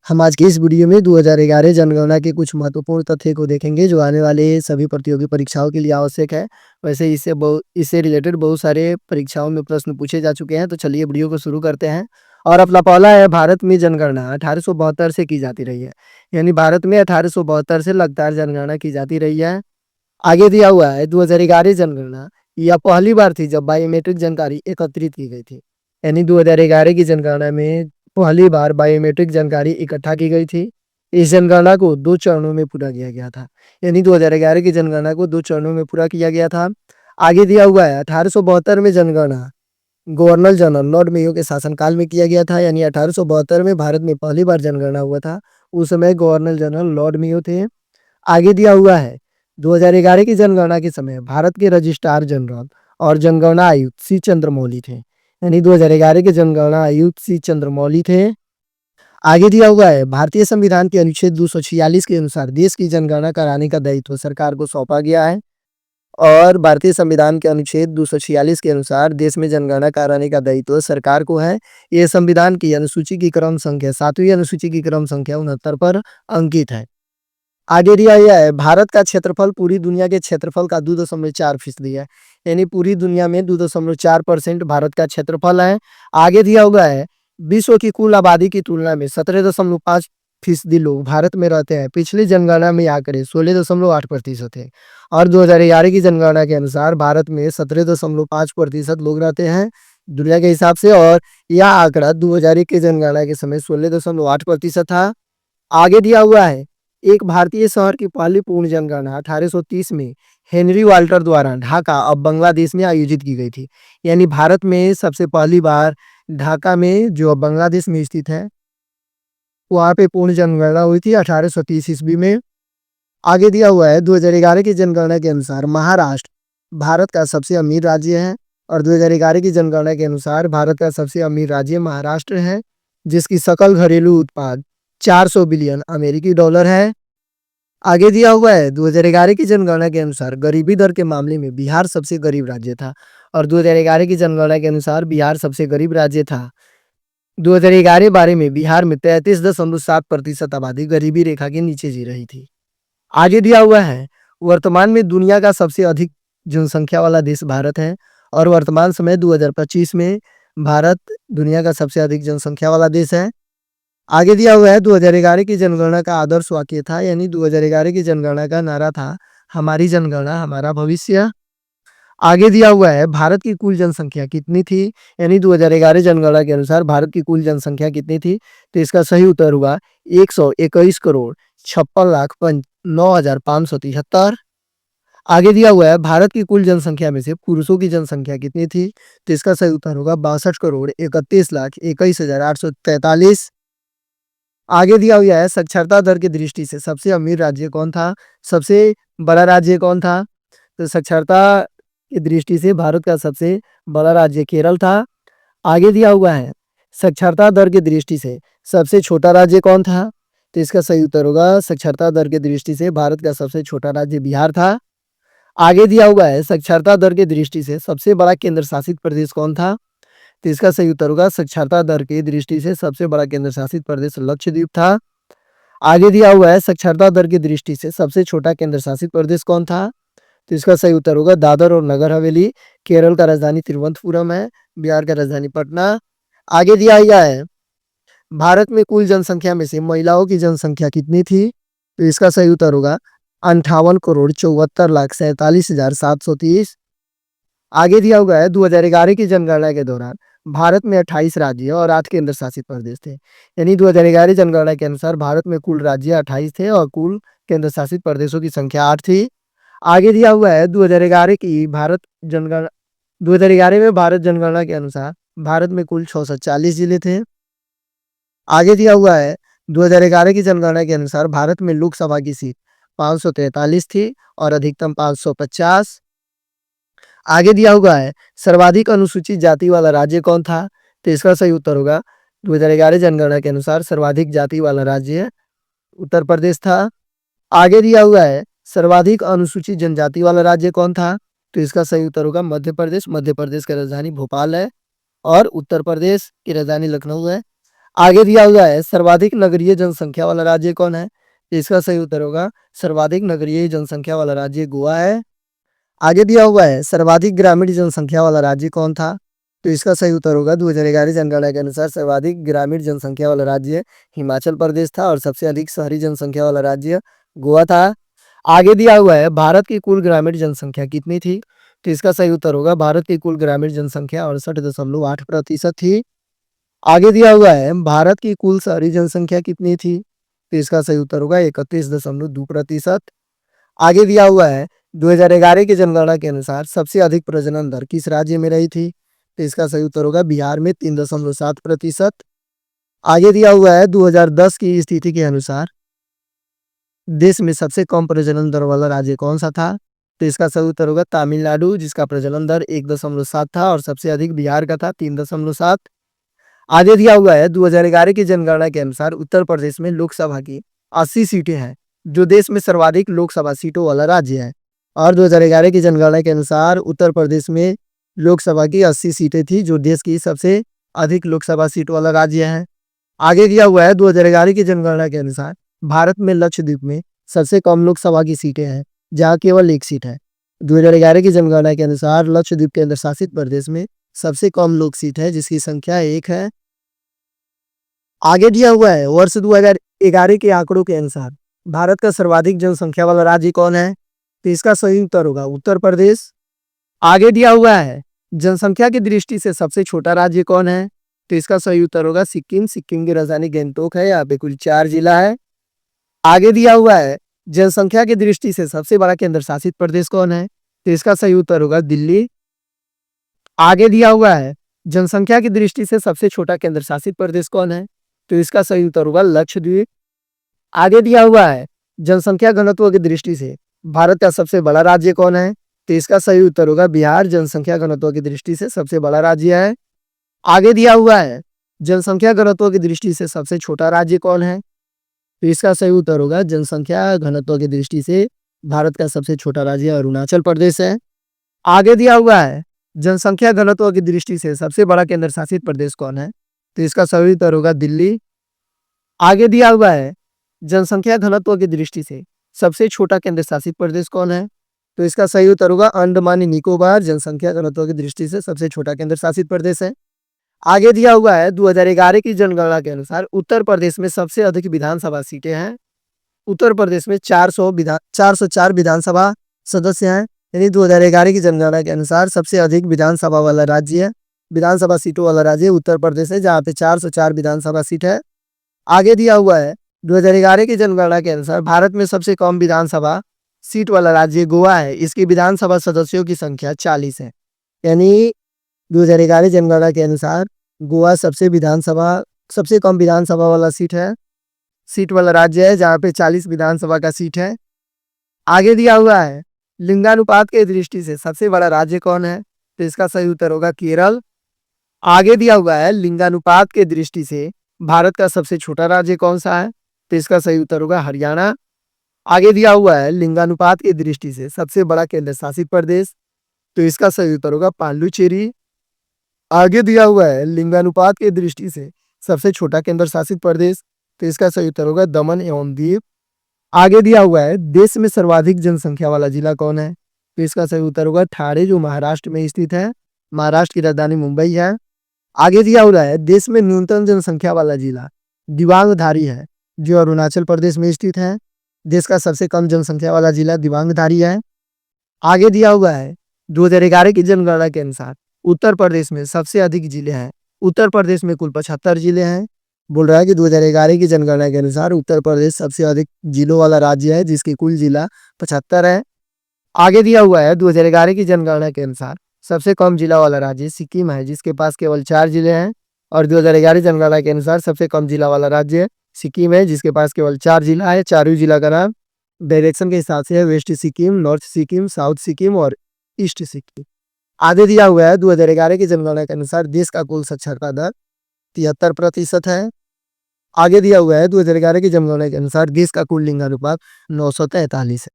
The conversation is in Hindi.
हम आज की इस वीडियो में 2011 जनगणना के कुछ महत्वपूर्ण तथ्य को देखेंगे जो आने वाले सभी प्रतियोगी परीक्षाओं के लिए आवश्यक है। वैसे इससे रिलेटेड बहुत सारे परीक्षाओं में प्रश्न पूछे जा चुके हैं, तो चलिए वीडियो को शुरू करते हैं। और अपना पहला है, भारत में जनगणना 1872 से की जाती रही है। यानी भारत में 1872 से लगातार जनगणना की जाती रही है। आगे दिया हुआ है 2011 जनगणना यह पहली बार थी जब बायोमेट्रिक जानकारी एकत्रित की गई थी। यानी 2011 की जनगणना में पहली बार बायोमेट्रिक जानकारी इकट्ठा की गई थी। इस जनगणना को 2 चरणों में पूरा किया गया था। यानी 2011 की जनगणना को 2 चरणों में पूरा किया गया था। आगे दिया हुआ है 1872 में जनगणना गवर्नर जनरल लॉर्ड मेयो के शासनकाल में किया गया था। यानी 1872 में भारत में पहली बार जनगणना हुआ था। उस समय गवर्नर जनरल लॉर्ड मेयो थे। आगे दिया हुआ है 2011 की जनगणना के समय भारत के रजिस्ट्रार जनरल और जनगणना आयुक्त सी चंद्रमौली थे। यानी 2011 के जनगणना आयुक्त सी चंद्रमौली थे। आगे दिया हुआ है भारतीय संविधान के अनुच्छेद 246 के अनुसार देश की जनगणना कराने का दायित्व सरकार को सौंपा गया है। और भारतीय संविधान के अनुच्छेद 246 के अनुसार देश में जनगणना कराने का दायित्व सरकार को है। ये संविधान की अनुसूची की क्रम संख्या 7वीं अनुसूची की क्रम संख्या 69 पर अंकित है। आगे दिया गया है भारत का क्षेत्रफल पूरी दुनिया के क्षेत्रफल का 2.4% है। यानी पूरी दुनिया में 2.4% भारत का क्षेत्रफल है। आगे दिया हुआ है विश्व की कुल आबादी की तुलना में 17.5% लोग भारत में रहते हैं। पिछली जनगणना में आंकड़े 16.8% थे और 2011 की जनगणना के अनुसार भारत में 17.5% लोग रहते हैं दुनिया के हिसाब से। और यह आंकड़ा 2001 की जनगणना के समय 16.8% था। आगे दिया हुआ है एक भारतीय शहर की पहली पूर्ण जनगणना 1830 में हेनरी वाल्टर द्वारा ढाका अब बांग्लादेश में आयोजित की गई थी। यानी भारत में सबसे पहली बार ढाका में जो अब बांग्लादेश में स्थित है वहां पे पूर्ण जनगणना हुई थी 1830 ईस्वी में। आगे दिया हुआ है 2011 की जनगणना के अनुसार महाराष्ट्र भारत का सबसे अमीर राज्य है। और 2011 की जनगणना के अनुसार भारत का सबसे अमीर राज्य महाराष्ट्र है, जिसकी सकल घरेलू उत्पाद 400 बिलियन अमेरिकी डॉलर है। आगे दिया हुआ है 2011 की जनगणना के अनुसार गरीबी दर के मामले में बिहार सबसे गरीब राज्य था। और 2011 की जनगणना के अनुसार बिहार सबसे गरीब राज्य था। 2011 बारे में बिहार में 33.7% आबादी गरीबी रेखा के नीचे जी रही थी। आगे दिया हुआ है वर्तमान में दुनिया का सबसे अधिक जनसंख्या वाला देश भारत है। और वर्तमान समय 2025 में भारत दुनिया का सबसे अधिक जनसंख्या वाला देश है। आगे दिया हुआ है 2011 की जनगणना का आदर्श वाक्य था। यानी 2011 की जनगणना का नारा था हमारी जनगणना हमारा भविष्य। आगे दिया हुआ है भारत की कुल जनसंख्या कितनी थी। यानी 2011 जनगणना के अनुसार भारत की कुल जनसंख्या कितनी थी, तो इसका सही उत्तर हुआ 121 करोड़ 56,09,573। आगे दिया हुआ है भारत की कुल जनसंख्या में से पुरुषों की जनसंख्या कितनी थी, तो इसका सही उत्तर होगा 62,31,21,843। आगे दिया हुआ है साक्षरता दर की दृष्टि से सबसे अमीर राज्य कौन था, सबसे बड़ा राज्य कौन था। तो साक्षरता की दृष्टि से भारत का सबसे बड़ा राज्य केरल था। आगे दिया हुआ है साक्षरता दर की दृष्टि से सबसे छोटा राज्य कौन था, तो इसका सही उत्तर होगा साक्षरता दर की दृष्टि से भारत का सबसे छोटा राज्य बिहार था। आगे दिया हुआ है साक्षरता दर की दृष्टि से सबसे बड़ा केंद्र शासित प्रदेश कौन था, तो इसका सही उत्तर होगा साक्षरता दर की दृष्टि से सबसे बड़ा केंद्र शासित प्रदेश लक्षद्वीप था। आगे दिया हुआ है साक्षरता दर की दृष्टि से सबसे छोटा केंद्र शासित प्रदेश कौन था, तो इसका सही उत्तर होगा दादर और नगर हवेली। केरल का राजधानी तिरुवनंतपुरम है, बिहार का राजधानी पटना। आगे दिया गया है भारत में कुल जनसंख्या में से महिलाओं की जनसंख्या कितनी थी, तो इसका सही उत्तर होगा 58,74,47,730। आगे दिया हुआ है 2011 की जनगणना के दौरान भारत में 28 राज्य और 8 केंद्र शासित प्रदेश थे। यानी 2011 जनगणना के अनुसार भारत में कुल राज्य 28 थे और कुल केंद्र शासित प्रदेशों की संख्या 8 थी। आगे दिया हुआ है 2011 में भारत जनगणना के अनुसार भारत में कुल 640 जिले थे। आगे दिया हुआ है 2011 की जनगणना के अनुसार भारत में लोकसभा की सीट 543 थी और अधिकतम 550। आगे दिया हुआ है सर्वाधिक अनुसूचित जाति वाला राज्य कौन था, तो इसका सही उत्तर होगा 2011 जनगणना के अनुसार सर्वाधिक जाति वाला राज्य उत्तर प्रदेश था। आगे दिया हुआ है सर्वाधिक अनुसूचित जनजाति वाला राज्य कौन था, तो इसका सही उत्तर होगा मध्य प्रदेश। मध्य प्रदेश की राजधानी भोपाल है और उत्तर प्रदेश की राजधानी लखनऊ है। आगे दिया हुआ है सर्वाधिक नगरीय जनसंख्या वाला राज्य कौन है? तो इसका सही उत्तर होगा सर्वाधिक नगरीय जनसंख्या वाला राज्य गोवा है। आगे दिया हुआ है सर्वाधिक ग्रामीण जनसंख्या वाला राज्य कौन था? तो इसका सही उत्तर होगा 2011 जनगणना के अनुसार सर्वाधिक ग्रामीण जनसंख्या वाला राज्य हिमाचल प्रदेश था और सबसे अधिक शहरी जनसंख्या वाला राज्य गोवा था। आगे दिया हुआ है भारत की कुल ग्रामीण जनसंख्या कितनी थी? तो इसका सही उत्तर होगा भारत की कुल ग्रामीण जनसंख्या 68.8% थी। आगे दिया हुआ है भारत की कुल शहरी जनसंख्या कितनी थी? तो इसका सही उत्तर होगा 31.2%। आगे दिया हुआ है 2011 की जनगणना के अनुसार सबसे अधिक प्रजनन दर किस राज्य में रही थी? तो इसका सही उत्तर होगा बिहार में 3.7%। आगे दिया हुआ है 2010 की स्थिति के अनुसार देश में सबसे कम प्रजनन दर वाला राज्य कौन सा था? तो इसका सही उत्तर होगा तमिलनाडु, जिसका प्रजनन दर 1.7 था और सबसे अधिक बिहार का था 3.7। आगे दिया हुआ है 2011 की जनगणना के अनुसार उत्तर प्रदेश में लोकसभा की 80 सीटें हैं, जो देश में सर्वाधिक लोकसभा सीटों वाला राज्य है। और 2011 की जनगणना के अनुसार उत्तर प्रदेश में लोकसभा की 80 सीटें थी, जो देश की सबसे अधिक लोकसभा सीट वाला राज्य है। आगे दिया हुआ है 2011 की जनगणना के अनुसार भारत में लक्षद्वीप में सबसे कम लोकसभा की सीटें हैं, जहां केवल एक सीट है। 2011 की जनगणना के अनुसार लक्षद्वीप केंद्र शासित प्रदेश में सबसे कम लोक सीट है, जिसकी संख्या 1 है। आगे दिया हुआ है वर्ष 2011 के आंकड़ों के अनुसार भारत का सर्वाधिक जनसंख्या वाला राज्य कौन है? तो इसका सही उत्तर होगा उत्तर प्रदेश। आगे दिया हुआ है जनसंख्या की दृष्टि से सबसे छोटा राज्य कौन है? तो इसका सही उत्तर होगा सिक्किम। सिक्किम की राजधानी गैंगटोक है, यहाँ पे कुल 4 जिला है। आगे दिया हुआ है जनसंख्या की दृष्टि से सबसे बड़ा केंद्र शासित प्रदेश कौन है? तो इसका सही उत्तर होगा दिल्ली। आगे दिया हुआ है जनसंख्या की दृष्टि से सबसे छोटा केंद्र शासित प्रदेश कौन है? तो इसका सही उत्तर होगा लक्षद्वीप। आगे दिया हुआ है जनसंख्या घनत्व की दृष्टि से भारत का सबसे बड़ा राज्य कौन है? तो इसका सही उत्तर होगा बिहार। जनसंख्या घनत्व की दृष्टि से सबसे बड़ा राज्य है। आगे दिया हुआ है जनसंख्या घनत्व की दृष्टि से सबसे छोटा राज्य कौन है? तो इसका सही उत्तर होगा जनसंख्या घनत्व की दृष्टि से भारत का सबसे छोटा राज्य अरुणाचल प्रदेश है। आगे दिया हुआ है जनसंख्या घनत्व की दृष्टि से सबसे बड़ा केंद्र शासित प्रदेश कौन है? तो इसका सही उत्तर होगा दिल्ली। आगे दिया हुआ है जनसंख्या घनत्व की दृष्टि से सबसे छोटा केंद्र शासित प्रदेश कौन है? तो इसका सही उत्तर होगा अंडमान निकोबार। जनसंख्या घनत्व की दृष्टि से सबसे छोटा केंद्र शासित प्रदेश है। आगे दिया हुआ है 2011 की जनगणना के अनुसार उत्तर प्रदेश में सबसे अधिक विधानसभा सीटें हैं। उत्तर प्रदेश में 404 विधानसभा सदस्य हैं, यानी 2011 की जनगणना के अनुसार सबसे अधिक विधानसभा वाला राज्य है, विधानसभा सीटों वाला राज्य उत्तर प्रदेश है, जहाँ पे 404 विधानसभा सीट है। आगे दिया हुआ है 2011 की जनगणना के अनुसार भारत में सबसे कम विधानसभा सीट वाला राज्य गोवा है। इसकी विधानसभा सदस्यों की संख्या 40 है, यानी 2011 जनगणना के अनुसार गोवा सबसे कम विधानसभा वाला सीट वाला राज्य है, जहाँ पे 40 विधानसभा का सीट है। आगे दिया हुआ है लिंगानुपात के दृष्टि से सबसे बड़ा राज्य कौन है? तो इसका सही उत्तर होगा केरल। आगे दिया हुआ है लिंगानुपात के दृष्टि से भारत का सबसे छोटा राज्य कौन सा है? तो इसका सही उत्तर होगा हरियाणा। आगे दिया हुआ है लिंगानुपात की दृष्टि से सबसे बड़ा केंद्र शासित प्रदेश, तो इसका सही उत्तर होगा पांडुचेरी। आगे दिया हुआ है लिंगानुपात की दृष्टि से सबसे छोटा केंद्र शासित प्रदेश, तो इसका सही उत्तर होगा दमन एवं दीव। आगे दिया हुआ है देश में सर्वाधिक जनसंख्या वाला जिला कौन है? तो इसका सही उत्तर होगा ठाणे, जो महाराष्ट्र में स्थित है। महाराष्ट्र की राजधानी मुंबई है। आगे दिया हुआ है देश में न्यूनतम जनसंख्या वाला जिला दिबांग धारी है, जो अरुणाचल प्रदेश में स्थित है। देश का सबसे कम जनसंख्या वाला जिला दिबांग धारी है। आगे दिया हुआ है 2011 की जनगणना के अनुसार उत्तर प्रदेश में सबसे अधिक जिले हैं। उत्तर प्रदेश में कुल 75 जिले हैं। बोल रहा है कि 2011 की जनगणना के अनुसार उत्तर प्रदेश सबसे अधिक जिलों वाला राज्य है, जिसकी कुल जिला 75 है। आगे दिया हुआ है 2011 की जनगणना के अनुसार सबसे कम जिला वाला राज्य सिक्किम है, जिसके पास केवल 4 जिले हैं। और 2011 जनगणना के अनुसार सबसे कम जिला वाला राज्य सिक्किम है, जिसके पास केवल 4 जिला है। चारों जिला का नाम डायरेक्शन के हिसाब से है west Sikkim, north Sikkim, south Sikkim और ईस्ट सिक्किम। आगे दिया हुआ है 2011 की जनगणना के अनुसार देश का कुल साक्षरता दर 73% है। आगे दिया हुआ है 2011 की जनगणना के अनुसार देश का कुल लिंगानुपात 943 है।